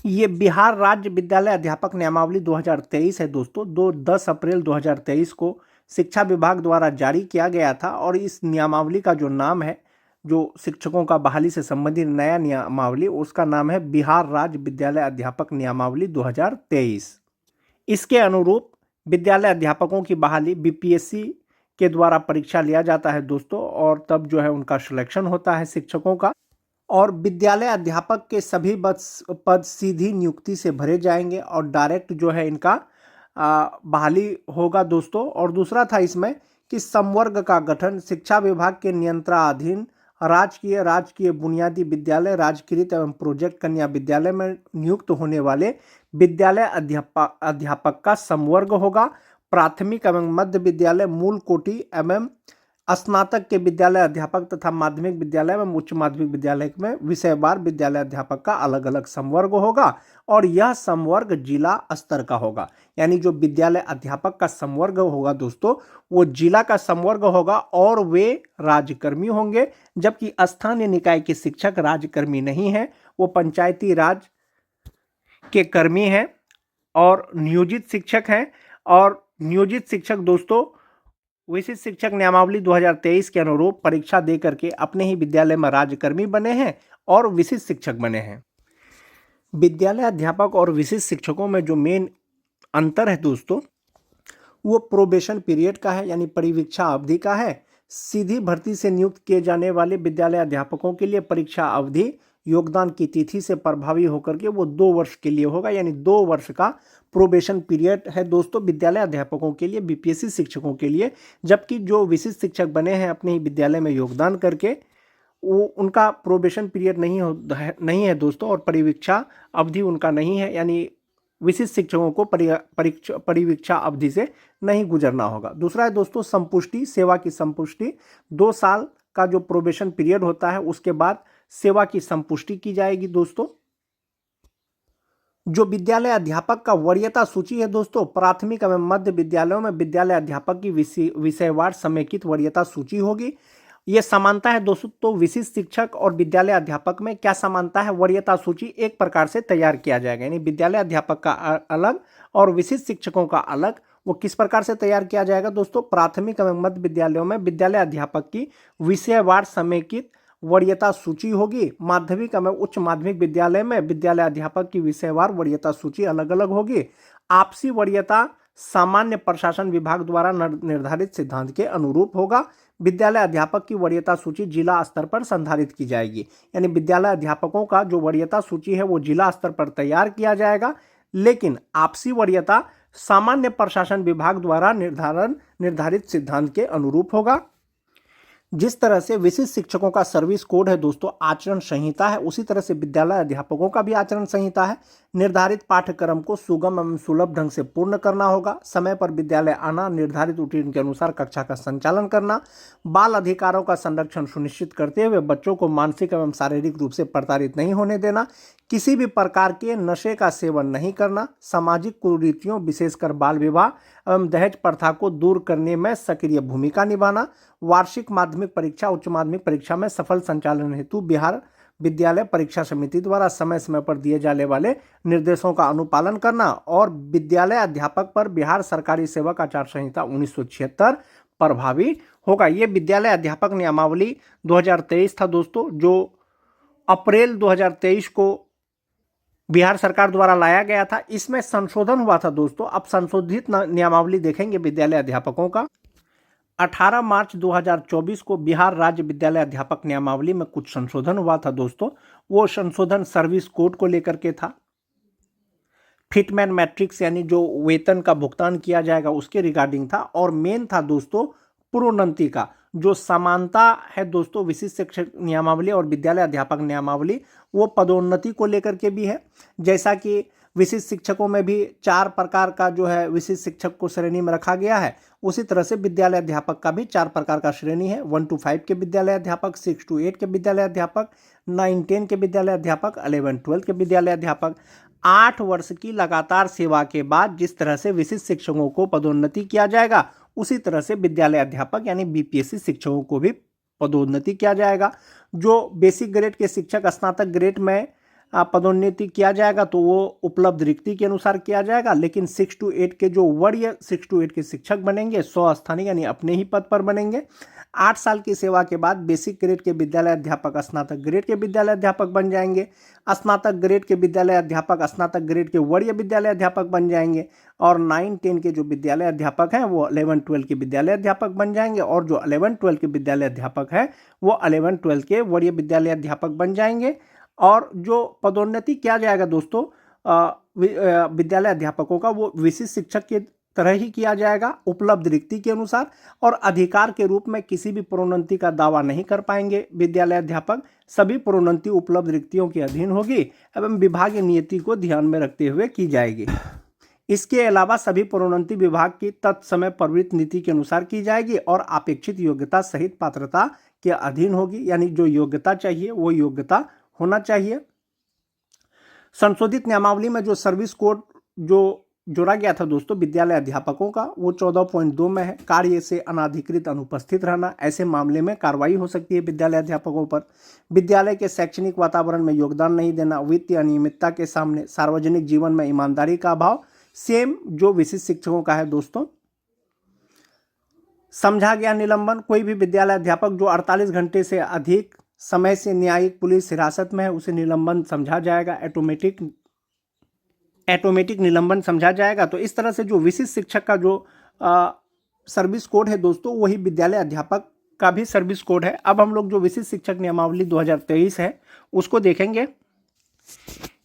ये बिहार राज्य विद्यालय अध्यापक नियमावली 2023 है दोस्तों। 10 अप्रैल 2023 को शिक्षा विभाग द्वारा जारी किया गया था और इस नियमावली का जो नाम है, जो शिक्षकों का बहाली से संबंधित नया नियमावली, उसका नाम है बिहार राज्य विद्यालय अध्यापक नियमावली 2023। इसके अनुरूप विद्यालय अध्यापकों की बहाली बीपीएससी के द्वारा परीक्षा लिया जाता है दोस्तों, और तब जो है उनका सिलेक्शन होता है शिक्षकों का, और विद्यालय अध्यापक के सभी पद सीधी नियुक्ति से भरे जाएंगे और डायरेक्ट जो है इनका बहाली होगा दोस्तों। और दूसरा था इसमें कि संवर्ग का गठन शिक्षा विभाग के नियंत्रणाधीन राजकीय बुनियादी विद्यालय, राजकीय एवं प्रोजेक्ट कन्या विद्यालय में नियुक्त होने वाले विद्यालय अध्यापक का संवर्ग होगा। प्राथमिक एवं मध्य विद्यालय, मूल कोटि एवं स्नातक के विद्यालय अध्यापक तथा माध्यमिक विद्यालय एवं उच्च माध्यमिक विद्यालय में विषयवार विद्यालय अध्यापक का अलग अलग संवर्ग होगा और यह संवर्ग जिला स्तर का होगा। यानी जो विद्यालय अध्यापक का संवर्ग होगा दोस्तों, वो जिला का संवर्ग होगा और वे राज्यकर्मी होंगे, जबकि स्थानीय निकाय के शिक्षक राज्यकर्मी नहीं है, वो पंचायती राज के कर्मी हैं और नियोजित शिक्षक हैं। और नियोजित शिक्षक दोस्तों विशिष्ट शिक्षक नियमावली 2023 के अनुरूप परीक्षा दे करके अपने ही विद्यालय में राज्यकर्मी बने हैं और विशिष्ट शिक्षक बने हैं। विद्यालय अध्यापक और विशिष्ट शिक्षकों में जो मेन अंतर है दोस्तों, वो प्रोबेशन पीरियड का है, यानी परिवीक्षा अवधि का है। सीधी भर्ती से नियुक्त किए जाने वाले विद्यालय अध्यापकों के लिए परीक्षा अवधि योगदान की तिथि से प्रभावी होकर के वो 2 वर्ष के लिए होगा, यानी 2 वर्ष का प्रोबेशन पीरियड है दोस्तों विद्यालय अध्यापकों के लिए, बीपीएससी शिक्षकों के लिए। जबकि जो विशिष्ट शिक्षक बने हैं अपने ही विद्यालय में योगदान करके, वो उनका प्रोबेशन पीरियड नहीं है दोस्तों, और परिवीक्षा अवधि उनका नहीं है, यानी विशिष्ट शिक्षकों को परिवीक्षा अवधि से नहीं गुजरना होगा। दूसरा है दोस्तों संपुष्टि, सेवा की संपुष्टि। 2 साल का जो प्रोबेशन पीरियड होता है उसके बाद सेवा की संपुष्टि की जाएगी दोस्तों। जो विद्यालय अध्यापक का वरीयता सूची है दोस्तों, प्राथमिक एवं मध्य विद्यालयों में विद्यालय अध्यापक की विषयवार समेकित वरीयता सूची होगी। ये समानता है दोस्तों, तो विशिष्ट शिक्षक और विद्यालय अध्यापक में क्या समानता है, वरीयता सूची एक प्रकार से तैयार किया जाएगा, यानी विद्यालय अध्यापक का अलग और विशिष्ट शिक्षकों का अलग। वो किस प्रकार से तैयार किया जाएगा दोस्तों, प्राथमिक एवं मध्य विद्यालयों में विद्यालय अध्यापक की विषयवार समेकित वरीयता सूची होगी। माध्यमिक एवं उच्च माध्यमिक विद्यालय में विद्यालय अध्यापक की विषयवार वरीयता सूची अलग अलग होगी। आपसी वरीयता सामान्य प्रशासन विभाग द्वारा निर्धारित सिद्धांत के अनुरूप होगा। विद्यालय अध्यापक की वरीयता सूची जिला स्तर पर संधारित की जाएगी, यानी विद्यालय अध्यापकों का जो वरीयता सूची है वो जिला स्तर पर तैयार किया जाएगा, लेकिन आपसी वरीयता सामान्य प्रशासन विभाग द्वारा निर्धारित सिद्धांत के अनुरूप होगा। जिस तरह से विशिष्ट शिक्षकों का सर्विस कोड है दोस्तों, आचरण संहिता है, उसी तरह से विद्यालय अध्यापकों का भी आचरण संहिता है। निर्धारित पाठ्यक्रम को सुगम एवं सुलभ ढंग से पूर्ण करना होगा, समय पर विद्यालय आना, निर्धारित रूटीन के अनुसार कक्षा का संचालन करना, बाल अधिकारों का संरक्षण सुनिश्चित करते हुए बच्चों को मानसिक एवं शारीरिक रूप से प्रताड़ित नहीं होने देना, किसी भी प्रकार के नशे का सेवन नहीं करना, सामाजिक कुरीतियों विशेषकर बाल विवाह एवं दहेज प्रथा को दूर करने में सक्रिय भूमिका निभाना, वार्षिक माध्यमिक परीक्षा, उच्च माध्यमिक परीक्षा में सफल संचालन हेतु बिहार विद्यालय परीक्षा समिति द्वारा समय समय पर दिए जाने वाले निर्देशों का अनुपालन करना, और विद्यालय अध्यापक पर बिहार सरकारी सेवक आचार संहिता 1976 प्रभावी होगा। ये विद्यालय अध्यापक नियमावली 2023 था दोस्तों, जो अप्रैल 2023 को बिहार सरकार द्वारा लाया गया था। इसमें संशोधन हुआ था दोस्तों। अब संशोधित नियमावली देखेंगे विद्यालय अध्यापकों का। 18 मार्च 2024 को बिहार राज्य विद्यालय अध्यापक नियमावली में कुछ संशोधन हुआ था दोस्तों। वो संशोधन सर्विस कोड को लेकर के था, फिटमैन मैट्रिक्स यानी जो वेतन का भुगतान किया जाएगा उसके रिगार्डिंग था, और मेन था दोस्तों प्रोन्नति का। जो समानता है दोस्तों विशिष्ट शिक्षक नियमावली और विद्यालय अध्यापक नियमावली, वो पदोन्नति को लेकर के भी है। जैसा कि विशिष्ट शिक्षकों में भी 4 प्रकार का जो है विशिष्ट शिक्षक को श्रेणी में रखा गया है, उसी तरह से विद्यालय अध्यापक का भी 4 प्रकार का श्रेणी है। 1 to 5 के विद्यालय अध्यापक, 6 to 8 के विद्यालय अध्यापक, 9 10 के विद्यालय अध्यापक, 11 12 के विद्यालय अध्यापक। 8 वर्ष की लगातार सेवा के बाद जिस तरह से विशिष्ट शिक्षकों को पदोन्नति किया जाएगा, उसी तरह से विद्यालय अध्यापक यानी बीपीएससी शिक्षकों को भी पदोन्नति किया जाएगा। जो बेसिक ग्रेड के शिक्षक स्नातक ग्रेड में पदोन्नति किया जाएगा तो वो उपलब्ध रिक्ति के अनुसार किया जाएगा। लेकिन 6 to 8 के जो वरीय 6 to 8 के शिक्षक बनेंगे स्वस्थानिक यानी अपने ही पद पर बनेंगे। 8 साल की सेवा के बाद बेसिक ग्रेड के विद्यालय अध्यापक स्नातक ग्रेड के विद्यालय अध्यापक बन जाएंगे। स्नातक ग्रेड के विद्यालय अध्यापक स्नातक ग्रेड के वरीय विद्यालय अध्यापक बन जाएंगे। और 9-10 के जो विद्यालय अध्यापक हैं वो 11-12 के विद्यालय अध्यापक बन जाएंगे। और जो 11-12 के विद्यालय अध्यापक हैं वो 11-12 के वरीय विद्यालय अध्यापक बन जाएंगे। और जो पदोन्नति किया जाएगा दोस्तों विद्यालय अध्यापकों का वो विशिष्ट शिक्षक के तरह ही किया जाएगा उपलब्ध रिक्ति के अनुसार। और अधिकार के रूप में किसी भी प्रोन्नति का दावा नहीं कर पाएंगे विद्यालय अध्यापक। सभी प्रोन्नति उपलब्ध रिक्तियों के अधीन होगी एवं विभागीय नीति को ध्यान में रखते हुए की जाएगी। इसके अलावा सभी प्रोन्नति विभाग की तत्समय प्रवृत्त नीति के अनुसार की जाएगी और अपेक्षित योग्यता सहित पात्रता के अधीन होगी। यानी जो योग्यता चाहिए वो योग्यता होना चाहिए। संशोधित नियमावली में जो सर्विस कोड जो जोड़ा गया था दोस्तों विद्यालय अध्यापकों का वो 14.2 में है। कार्य से अनाधिकृत अनुपस्थित रहना, ऐसे मामले में कार्रवाई हो सकती है विद्यालय अध्यापकों पर। विद्यालय के शैक्षणिक वातावरण में योगदान नहीं देना, वित्तीय अनियमितता के सामने, सार्वजनिक जीवन में ईमानदारी का अभाव, सेम जो विशिष्ट शिक्षकों का है दोस्तों। समझा गया निलंबन, कोई भी विद्यालय अध्यापक जो 48 घंटे से अधिक समय से न्यायिक पुलिस हिरासत में है उसे निलंबन समझा जाएगा, ऑटोमेटिक निलंबन समझा जाएगा। तो इस तरह से जो विशिष्ट शिक्षक का जो सर्विस कोड है दोस्तों वही विद्यालय अध्यापक का भी सर्विस कोड है। अब हम लोग जो विशिष्ट शिक्षक नियमावली 2023 है उसको देखेंगे।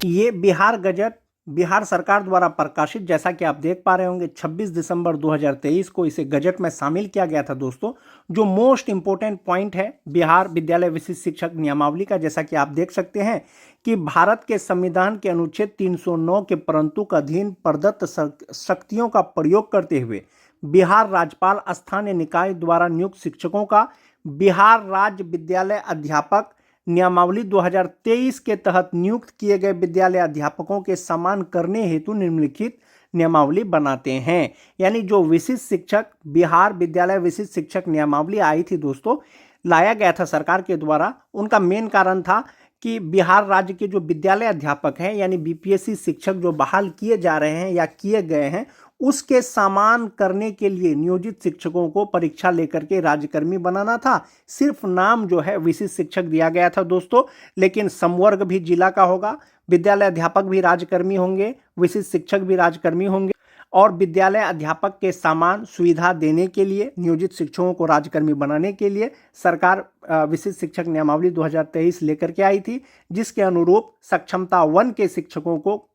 ये बिहार गजट बिहार सरकार द्वारा प्रकाशित, जैसा कि आप देख पा रहे होंगे 26 दिसंबर 2023 को इसे गजट में शामिल किया गया था दोस्तों। जो मोस्ट इंपोर्टेंट पॉइंट है बिहार विद्यालय विशिष्ट शिक्षक नियमावली का, जैसा कि आप देख सकते हैं कि भारत के संविधान के अनुच्छेद 309 के परंतु के अधीन प्रदत्त शक्तियों का प्रयोग करते हुए बिहार राज्यपाल स्थानीय निकाय द्वारा नियुक्त शिक्षकों का बिहार राज्य विद्यालय अध्यापक नियमावली 2023 के तहत नियुक्त किए गए विद्यालय अध्यापकों के समान करने हेतु निम्नलिखित नियमावली बनाते हैं। यानी जो विशिष्ट शिक्षक बिहार विद्यालय विशिष्ट शिक्षक नियमावली आई थी दोस्तों, लाया गया था सरकार के द्वारा, उनका मेन कारण था कि बिहार राज्य के जो विद्यालय अध्यापक हैं यानी बीपीएससी शिक्षक जो बहाल किए जा रहे हैं या किए गए हैं उसके समान करने के लिए नियोजित शिक्षकों को परीक्षा लेकर के राज्यकर्मी बनाना था। सिर्फ नाम जो है विशिष्ट शिक्षक दिया गया था दोस्तों, लेकिन संवर्ग भी जिला का होगा, विद्यालय अध्यापक भी राज्यकर्मी होंगे, विशिष्ट शिक्षक भी राज्यकर्मी होंगे। और विद्यालय अध्यापक के समान सुविधा देने के लिए नियोजित शिक्षकों को राज्यकर्मी बनाने के लिए सरकार विशिष्ट शिक्षक नियमावली 2023 लेकर के आई थी, जिसके अनुरूप सक्षमता 1 के शिक्षकों को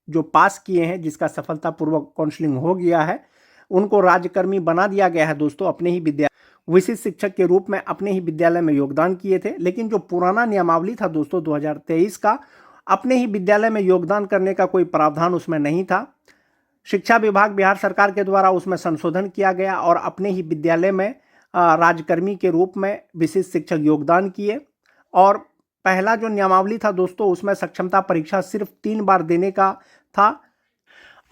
जो पास किए हैं, जिसका सफलतापूर्वक काउंसलिंग हो गया है, उनको राज्यकर्मी बना दिया गया है दोस्तों। अपने ही विद्यालय विशिष्ट शिक्षक के रूप में अपने ही विद्यालय में योगदान किए थे। लेकिन जो पुराना नियमावली था दोस्तों 2023 का, अपने ही विद्यालय में योगदान करने का कोई प्रावधान उसमें नहीं था। शिक्षा विभाग बिहार सरकार के द्वारा उसमें संशोधन किया गया और अपने ही विद्यालय में राज्यकर्मी के रूप में विशिष्ट शिक्षक योगदान किए। और पहला जो नियमावली था दोस्तों उसमें सक्षमता परीक्षा सिर्फ 3 बार देने का था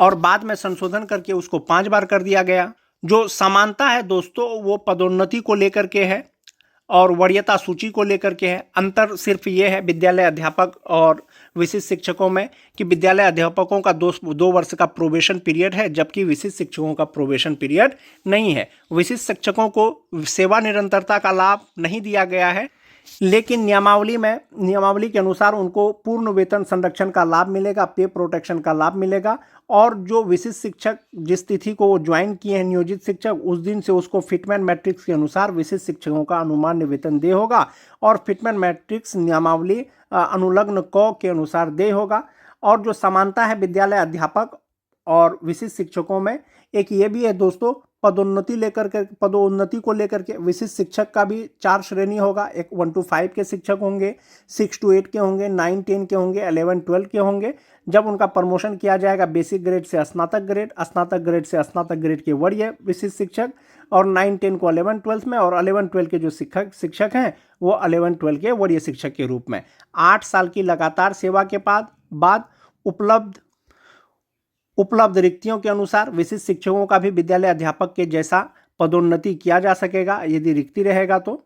और बाद में संशोधन करके उसको 5 बार कर दिया गया। जो समानता है दोस्तों वो पदोन्नति को लेकर के है और वरीयता सूची को लेकर के है। अंतर सिर्फ ये है विद्यालय अध्यापक और विशिष्ट शिक्षकों में कि विद्यालय अध्यापकों का 2 वर्ष का प्रोबेशन पीरियड है, जबकि विशिष्ट शिक्षकों का प्रोबेशन पीरियड नहीं है। विशिष्ट शिक्षकों को सेवा निरंतरता का लाभ नहीं दिया गया है, लेकिन नियमावली के अनुसार उनको पूर्ण वेतन संरक्षण का लाभ मिलेगा, पे प्रोटेक्शन का लाभ मिलेगा। और जो विशिष्ट शिक्षक जिस तिथि को वो ज्वाइन किए हैं नियोजित शिक्षक, उस दिन से उसको फिटमेन मैट्रिक्स के अनुसार विशिष्ट शिक्षकों का अनुमान्य वेतन दे होगा और फिटमेन मैट्रिक्स नियमावली अनुलग्न क के अनुसार दे होगा। और जो समानता है विद्यालय अध्यापक और विशिष्ट शिक्षकों में, एक ये भी है दोस्तों पदोन्नति को लेकर के विशिष्ट शिक्षक का भी 4 श्रेणी होगा। एक 1 to 5 के शिक्षक होंगे, 6 to 8 के होंगे, 9-10 के होंगे, 11-12 के होंगे। जब उनका प्रमोशन किया जाएगा बेसिक ग्रेड से स्नातक ग्रेड, स्नातक ग्रेड से स्नातक ग्रेड के वरीय विशिष्ट शिक्षक, और 9-10 को 11-12 में, और 11-12 के जो शिक्षक हैं वो 11-12 के वरीय शिक्षक के रूप में 8 साल की लगातार सेवा के बाद उपलब्ध रिक्तियों के अनुसार विशिष्ट शिक्षकों का भी विद्यालय अध्यापक के जैसा पदोन्नति किया जा सकेगा यदि रिक्ति रहेगा तो।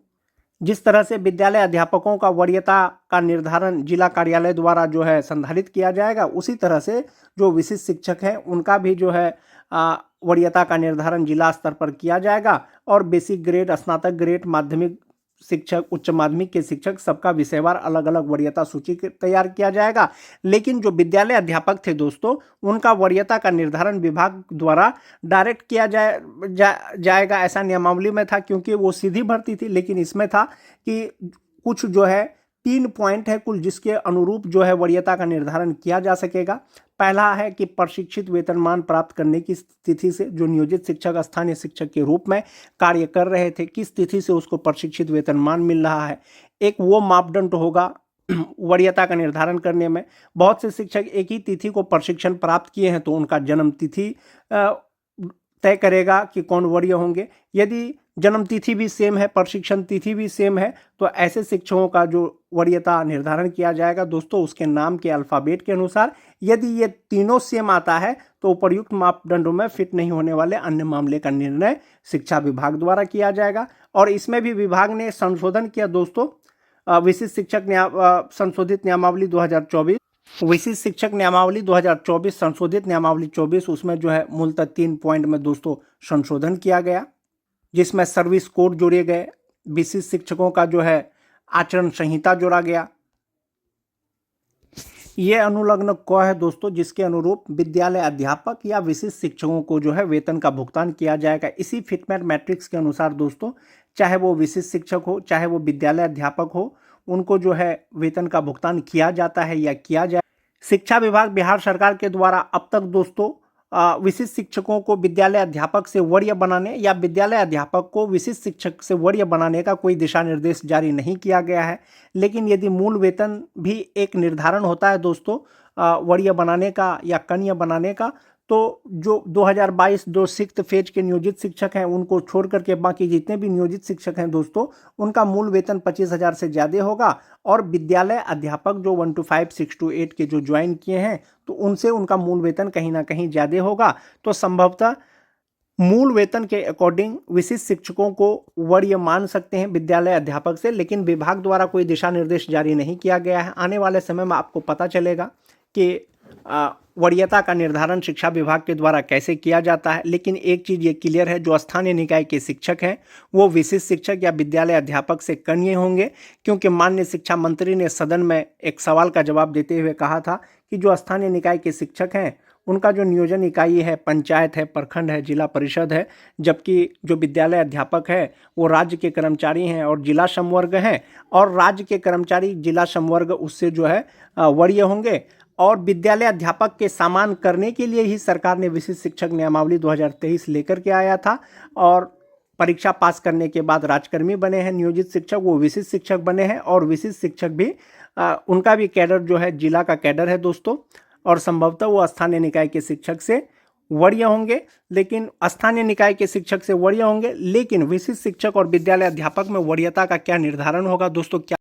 जिस तरह से विद्यालय अध्यापकों का वरीयता का निर्धारण जिला कार्यालय द्वारा जो है संधारित किया जाएगा, उसी तरह से जो विशिष्ट शिक्षक हैं उनका भी जो है वरीयता का निर्धारण जिला स्तर पर किया जाएगा। और बेसिक ग्रेड, स्नातक ग्रेड, माध्यमिक शिक्षक, उच्च माध्यमिक के शिक्षक, सबका विषयवार अलग अलग वरीयता सूची तैयार किया जाएगा। लेकिन जो विद्यालय अध्यापक थे दोस्तों, उनका वरीयता का निर्धारण विभाग द्वारा डायरेक्ट किया जाएगा ऐसा नियमावली में था, क्योंकि वो सीधी भर्ती थी। लेकिन इसमें था कि कुछ जो है 3 पॉइंट है कुल, जिसके अनुरूप जो है वरीयता का निर्धारण किया जा सकेगा। पहला है कि प्रशिक्षित वेतनमान प्राप्त करने की तिथि से, जो नियोजित शिक्षक स्थानीय शिक्षक के रूप में कार्य कर रहे थे, किस तिथि से उसको प्रशिक्षित वेतनमान मिल रहा है, एक वो मापदंड होगा वरीयता का निर्धारण करने में। बहुत से शिक्षक एक ही तिथि को प्रशिक्षण प्राप्त किए हैं, तो उनका जन्म तिथि तय करेगा कि कौन वरीय होंगे। यदि जन्म तिथि भी सेम है, प्रशिक्षण तिथि भी सेम है, तो ऐसे शिक्षकों का जो वरीयता निर्धारण किया जाएगा दोस्तों, उसके नाम के अल्फ़ाबेट के अनुसार। यदि ये तीनों सेम आता है तो उपर्युक्त मापदंडों में फिट नहीं होने वाले अन्य मामले का निर्णय शिक्षा विभाग द्वारा किया जाएगा। और इसमें भी विभाग ने संशोधन किया दोस्तों, विशिष्ट शिक्षक संशोधित नियमावली 2024, विशिष्ट शिक्षक नियमावली 2024 संशोधित नियमावली 24, उसमें जो है मूलतः 3 पॉइंट में दोस्तों संशोधन किया गया, जिसमें सर्विस कोड जोड़े गए, विशिष्ट शिक्षकों का जो है आचरण संहिता जोड़ा गया। ये अनुलग्न क है दोस्तों, जिसके अनुरूप विद्यालय अध्यापक या विशिष्ट शिक्षकों को जो है वेतन का भुगतान किया जाएगा इसी फिटमेट मैट्रिक्स के अनुसार दोस्तों। चाहे वो विशिष्ट शिक्षक हो, चाहे वो विद्यालय अध्यापक हो, उनको जो है वेतन का भुगतान किया जाता है या किया जाए। शिक्षा विभाग बिहार सरकार के द्वारा अब तक दोस्तों विशिष्ट शिक्षकों को विद्यालय अध्यापक से वरीय बनाने या विद्यालय अध्यापक को विशिष्ट शिक्षक से वरीय बनाने का कोई दिशा निर्देश जारी नहीं किया गया है। लेकिन यदि मूल वेतन भी एक निर्धारण होता है दोस्तों वरीय बनाने का या कनीय बनाने का, तो जो 2022 जो 6th फेज के नियोजित शिक्षक हैं उनको छोड़ करके बाकी जितने भी नियोजित शिक्षक हैं दोस्तों, उनका मूल वेतन 25,000 से ज़्यादा होगा। और विद्यालय अध्यापक जो 1 to 5, 6 to 8 के जो ज्वाइन किए हैं, तो उनसे उनका मूल वेतन कहीं ना कहीं ज़्यादा होगा। तो संभवतः मूल वेतन के अकॉर्डिंग विशिष्ट शिक्षकों को वरीय मान सकते हैं विद्यालय अध्यापक से, लेकिन विभाग द्वारा कोई दिशा निर्देश जारी नहीं किया गया है। आने वाले समय में आपको पता चलेगा कि वरीयता का निर्धारण शिक्षा विभाग के द्वारा कैसे किया जाता है। लेकिन एक चीज़ ये क्लियर है, जो स्थानीय निकाय के शिक्षक हैं वो विशिष्ट शिक्षक या विद्यालय अध्यापक से कनीय होंगे, क्योंकि माननीय शिक्षा मंत्री ने सदन में एक सवाल का जवाब देते हुए कहा था कि जो स्थानीय निकाय के शिक्षक हैं उनका जो नियोजन इकाई है पंचायत है, प्रखंड है, जिला परिषद है, जबकि जो विद्यालय अध्यापक है वो राज्य के कर्मचारी हैं और जिला समवर्ग हैं, और राज्य के कर्मचारी जिला समवर्ग उससे जो है वरीय होंगे। और विद्यालय अध्यापक के समान करने के लिए ही सरकार ने विशिष्ट शिक्षक नियमावली 2023 लेकर के आया था, और परीक्षा पास करने के बाद राजकर्मी बने हैं नियोजित शिक्षक, वो विशिष्ट शिक्षक बने हैं। और विशिष्ट शिक्षक भी उनका भी कैडर जो है जिला का कैडर है दोस्तों, और संभवतः वो स्थानीय निकाय के शिक्षक से वरीय होंगे। लेकिन स्थानीय निकाय के शिक्षक से वरीय होंगे, लेकिन विशिष्ट शिक्षक और विद्यालय अध्यापक में वरीयता का क्या निर्धारण होगा दोस्तों, क्या